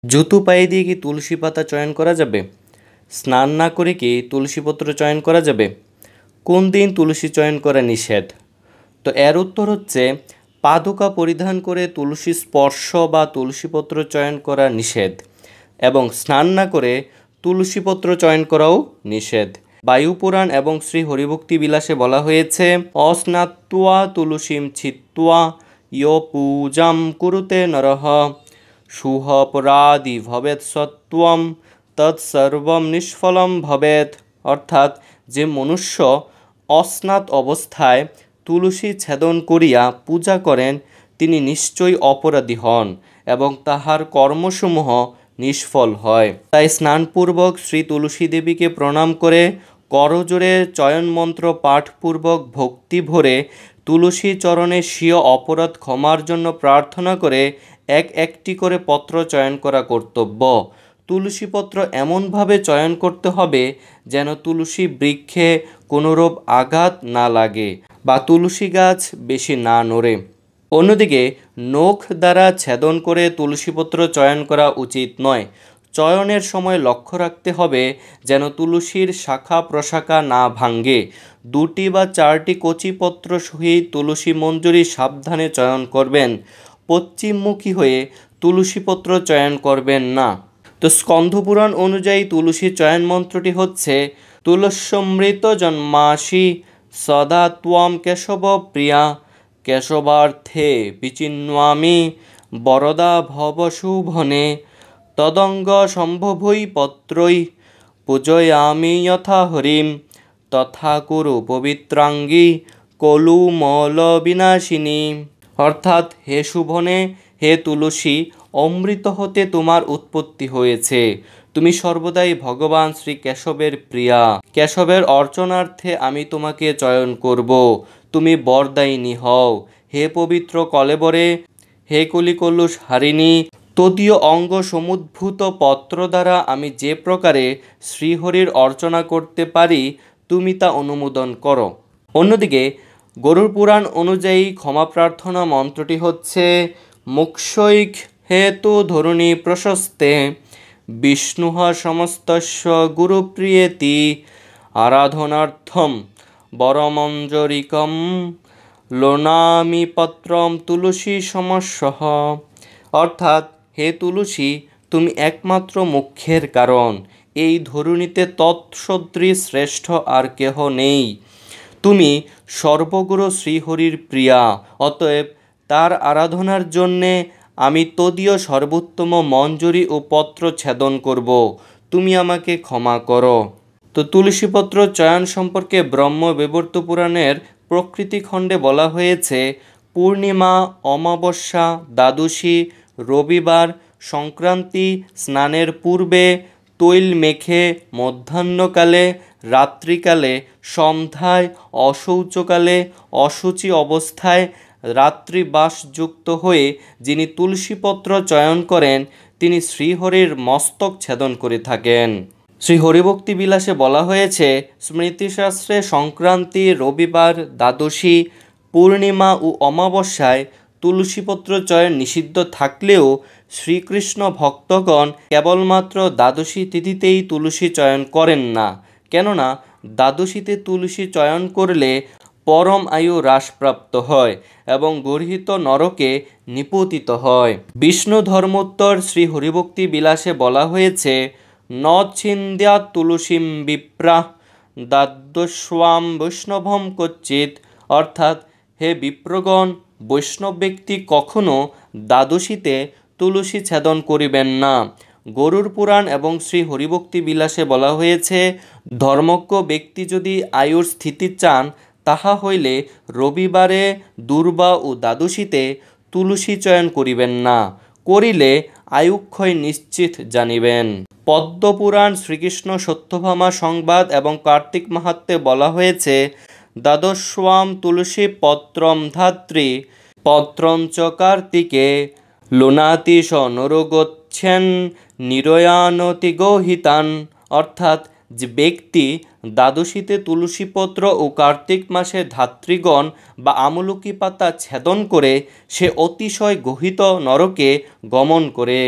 জুতো পায়ে দিয়ে কি তুলসী পাতা চয়ন করা যাবে? স্নান না করে কি তুলসীপত্র চয়ন করা যাবে? কোন দিন তুলসী চয়ন করা নিষেধ? তো এর উত্তর হচ্ছে, পাদুকা পরিধান করে তুলসী স্পর্শ বা তুলসীপত্র চয়ন করা নিষেধ, এবং স্নান না করে তুলসীপত্র চয়ন করাও নিষেধ। বায়ুপুরাণ এবং শ্রী হরিভক্তি বিলাসে বলা হয়েছে, অস্নাত্বা তুলসীম ছিত্ত্বা ইয় পূজাম কুরুতে নরহ সুহপরাধি ভবেৎ সত্ত্বম তৎসর্বম নিষ্ফলম ভবেৎ। অর্থাৎ, যে মনুষ্য অস্নাত অবস্থায় তুলসী ছেদন করিয়া পূজা করেন, তিনি নিশ্চয়ই অপরাধী হন এবং তাহার কর্মসমূহ নিষ্ফল হয়। তাই স্নানপূর্বক শ্রী তুলসী দেবীকে প্রণাম করে করজোড়ে চয়ন মন্ত্র পাঠপূর্বক ভক্তি ভরে তুলসী চরণে স্বীয় অপরাধ ক্ষমার জন্য প্রার্থনা করে একটি করে পত্র চয়ন করা কর্তব্য। তুলসী পত্র এমনভাবে চয়ন করতে হবে যেন তুলসী বৃক্ষে কোনোরূপ আঘাত না লাগে বা তুলসী গাছ বেশি না নড়ে। অন্যদিকে নখ দ্বারা ছেদন করে তুলসীপত্র চয়ন করা উচিত নয়। চয়নের সময় লক্ষ্য রাখতে হবে যেন তুলসীর শাখা প্রশাখা না ভাঙ্গে। 2টি বা 4টি কচি পত্র সহিত তুলসী মঞ্জুরি সাবধানে চয়ন করবেন। পশ্চিমমুখী হয়ে তুলসীপত্র চয়ন করবেন না। তো স্কন্ধপুরাণ অনুযায়ী তুলসী চয়ন মন্ত্রটি হচ্ছে, তুলস্যমৃত জন্মাসি সদা ত্বম কেশব প্রিয়া কেশবার্থে বিচিন্বামি বরদা ভব শুভনে তদঙ্গ সম্ভবৈ পত্রৈ পূজয়ামি যথা হরিম তথা কুরু পবিত্রাঙ্গী কলুমল বিনাশিনী। অর্থাৎ, হে শুভনে, হে তুলসী, অমৃত হতে তোমার উৎপত্তি হয়েছে। তুমি সর্বদাই ভগবান শ্রী কেশবের প্রিয়া। কেশবের অর্চনার্থে আমি তোমাকে চয়ন করব। তুমি বরদায়িনী হও। হে পবিত্র কলেবরে, হে কলিকলুষ হারিণী, তদীয় অঙ্গ সমুদ্ভূত পত্র দ্বারা আমি যে প্রকারে শ্রীহরির অর্চনা করতে পারি, তুমি তা অনুমোদন করো। অন্যদিকে গরুড় পুরাণ অনুযায়ী ক্ষমা প্রার্থনা মন্ত্রটি হচ্ছে, মোক্ষৈক হেতু ধরুণী প্রশস্তে বিষ্ণুঃ সমস্তস্য গুরুপ্রিয়েতি আরাধনার্থম বরমঞ্জরিকম লোনামি পত্রম তুলসী সমস্যঃ। অর্থাৎ, হে তুলসী, তুমি একমাত্র মুখ্যের কারণ। এই ধরুণীতে তৎসদৃশ শ্রেষ্ঠ আর কেহ নেই। তুমি সর্বগুরু শ্রীহরির প্রিয়া, অতএব তার আরাধনার জন্যে আমি তদীয় সর্বোত্তম মঞ্জরি ও পত্র ছেদন করব। তুমি আমাকে ক্ষমা করো। তো তুলসীপত্র চয়ন সম্পর্কে ব্রহ্ম বিবর্ত পুরাণের প্রকৃতি খণ্ডে বলা হয়েছে, পূর্ণিমা, অমাবস্যা, দ্বাদশী, রবিবার, সংক্রান্তি, স্নানের পূর্বে, তৈল মেখে, মধ্যাহ্নকালে, রাত্রিকালে, সন্ধ্যায়, অশৌচকালে, অশুচি অবস্থায়, রাত্রিবাসযুক্ত হয়ে যিনি তুলসীপত্র চয়ন করেন, তিনি শ্রীহরির মস্তক ছেদন করে থাকেন। শ্রী হরিভক্তি বিলাসে বলা হয়েছে, স্মৃতিশাস্ত্রে সংক্রান্তি, রবিবার, দ্বাদশী, পূর্ণিমা ও অমাবস্যায় তুলসীপত্র চয়ন নিষিদ্ধ থাকলেও শ্রীকৃষ্ণ ভক্তগণ কেবলমাত্র দ্বাদশী তিথিতেই তুলসী চয়ন করেন না। কেননা দ্বাদশীতে তুলসী চয়ন করলে পরম আয়ু হ্রাসপ্রাপ্ত হয় এবং গর্হিত নরকে নিপতিত হয়। বিষ্ণু ধর্মোত্তর শ্রী হরিভক্তি বিলাসে বলা হয়েছে, ন ছিন্দ্যাৎ তুলসীম বিপ্রাঃ দ্বাদশ্যাম বৈষ্ণবম কচ্চিৎ। অর্থাৎ, হে বিপ্রগণ, বৈষ্ণব ব্যক্তি কখনো দ্বাদশীতে তুলসী ছেদন করিবেন না। গরুড় পুরাণ এবং শ্রী হরিভক্তি বিলাসে বলা হয়েছে, ধর্মজ্ঞ ব্যক্তি যদি আয়ুর স্থিতি চান, তাহা হইলে রবিবারে, দুর্বা ও দ্বাদশীতে তুলসী চয়ন করিবেন না। করিলে আয়ুক্ষয় নিশ্চিত জানিবেন। পদ্মপুরাণ, শ্রীকৃষ্ণ সত্যভামা সংবাদ এবং কার্তিক মাহাত্ম্যে বলা হয়েছে, দ্বাদশ্যাম তুলসী পত্রম ধাত্রী পত্রঞ্চ কার্তিকে লোনাতি স নরগচ্ছেন নিরয়ানতি গহিতান। অর্থাৎ, যে ব্যক্তি দ্বাদশীতে তুলসীপত্র ও কার্তিক মাসে ধাত্রীগণ বা আমলকি পাতা ছেদন করে, সে অতিশয় গহিত নরকে গমন করে।